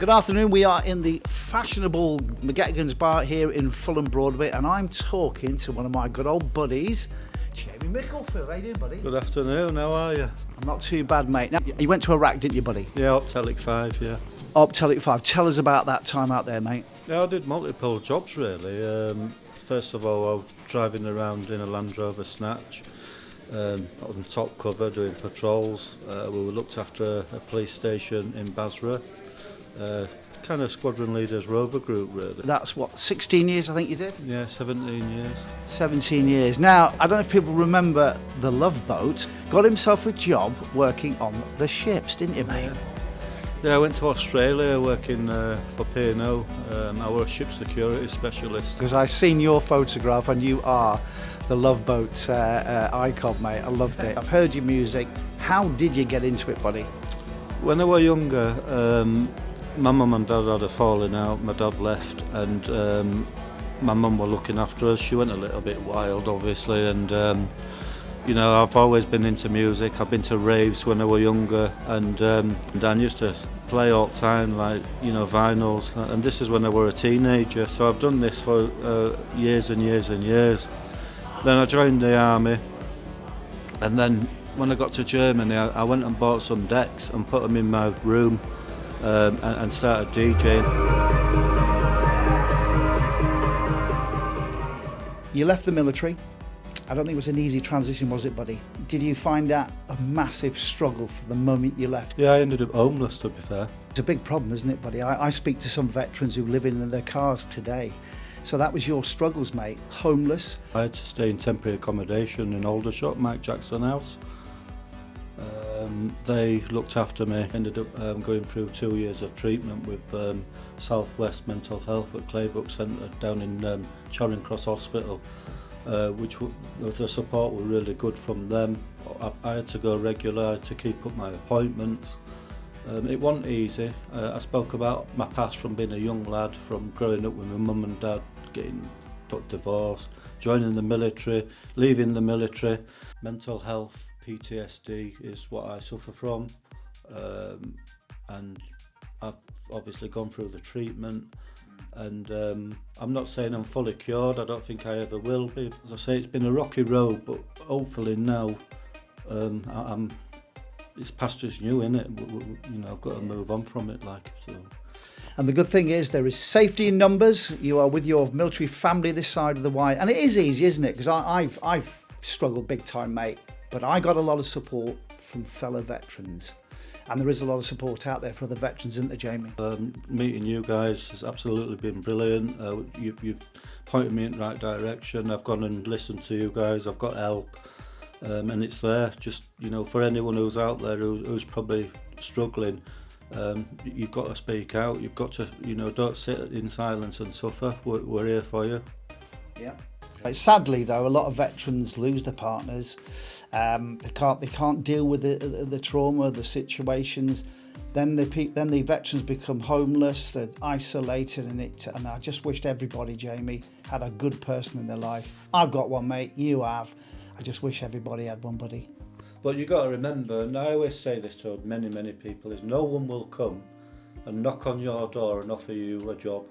Good afternoon. We are in the fashionable McGettigans bar here in Fulham Broadway, and I'm talking to one of my good old buddies, Jamie Micklefield. How you doing, buddy? Good afternoon, how are you? I'm not too bad, mate. Now, you went to Iraq, didn't you, buddy? Yeah, Optelic 5, yeah. Optelic 5. Tell us about that time out there, mate. Yeah, I did multiple jobs, really. First of all, I was driving around in a Land Rover Snatch, on top cover, doing patrols. We were looked after a police station in Basra. Kind of squadron leaders rover group, really. That's what, 16 years I think you did? Yeah, 17 years. 17 years. Now, I don't know if people remember the Love Boat. Got himself a job working on the ships, didn't you, mate? Yeah, I went to Australia working for P&O. I was a ship security specialist. Because I've seen your photograph and you are the Love Boat icon, mate. I loved it. I've heard your music. How did you get into it, buddy? When I was younger, my mum and dad had a falling out. My dad left, and my mum were looking after us. She went a little bit wild, obviously, and you know, I've always been into music. I've been to raves when I was younger, and I used to play all the time, like, you know, vinyls. And this is when I was a teenager. So I've done this for years and years and years. Then I joined the army, and then when I got to Germany, I went and bought some decks and put them in my room. And started DJing. You left the military. I don't think it was an easy transition, was it, buddy? Did you find that a massive struggle from the moment you left? Yeah, I ended up homeless, to be fair. It's a big problem, isn't it, buddy? I speak to some veterans who live in their cars today. So that was your struggles, mate. Homeless. I had to stay in temporary accommodation in Aldershot, Mike Jackson House. They looked after me. Ended up going through 2 years of treatment with Southwest Mental Health at Claybrook Centre down in Charing Cross Hospital, which the support were really good from them. I had to go regular to keep up my appointments. It wasn't easy. I spoke about my past from being a young lad, from growing up with my mum and dad, getting divorced, joining the military, leaving the military. Mental health, PTSD is what I suffer from, and I've obviously gone through the treatment, and I'm not saying I'm fully cured. I don't think I ever will be. As I say, it's been a rocky road, but hopefully now it's past us new, innit? You know, I've got to move on from it, like so. And the good thing is there is safety in numbers. You are with your military family this side of the wire, and it is easy, isn't it? Because I've struggled big time, mate. But I got a lot of support from fellow veterans, and there is a lot of support out there for other veterans, isn't there, Jamie? Meeting you guys has absolutely been brilliant. You've pointed me in the right direction. I've gone and listened to you guys. I've got help, and it's there. Just, you know, for anyone who's out there who's probably struggling, you've got to speak out. You've got to, you know, don't sit in silence and suffer. We're here for you. Yeah. Sadly, though, a lot of veterans lose their partners. They can't deal with the trauma, the situations. Then the veterans become homeless. They're isolated, and I just wished everybody, Jamie, had a good person in their life. I've got one, mate. You have. I just wish everybody had one, buddy. But you got to remember, and I always say this to many people, is no one will come and knock on your door and offer you a job.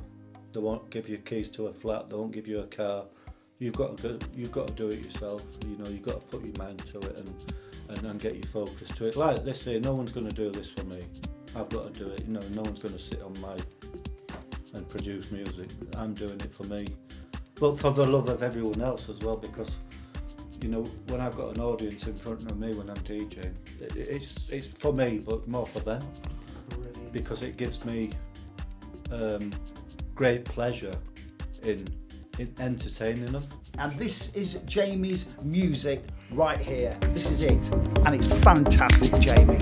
They won't give you keys to a flat. They won't give you a car. You've got to do it yourself. You know, you've got to put your mind to it and get your focus to it. Like they say, no one's going to do this for me. I've got to do it. You know, no one's going to sit on my and produce music. I'm doing it for me, but for the love of everyone else as well. Because, you know, when I've got an audience in front of me when I'm DJing, it's for me, but more for them. Brilliant. Because it gives me great pleasure in entertaining them. And this is Jamie's music right here. This is it, and it's fantastic, Jamie.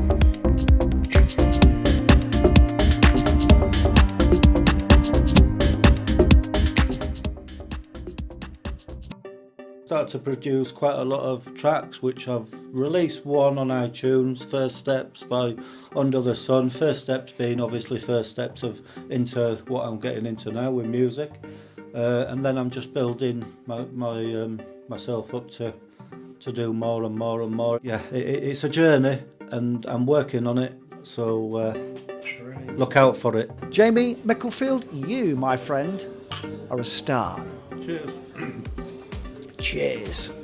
Started to produce quite a lot of tracks, which I've released one on iTunes, First Steps by Under the Sun. First Steps being obviously first steps into what I'm getting into now with music. And then I'm just building myself up to do more and more and more. Yeah, it's a journey, and I'm working on it. So look out for it. Jamie Micklefield, you, my friend, are a star. Cheers. Cheers.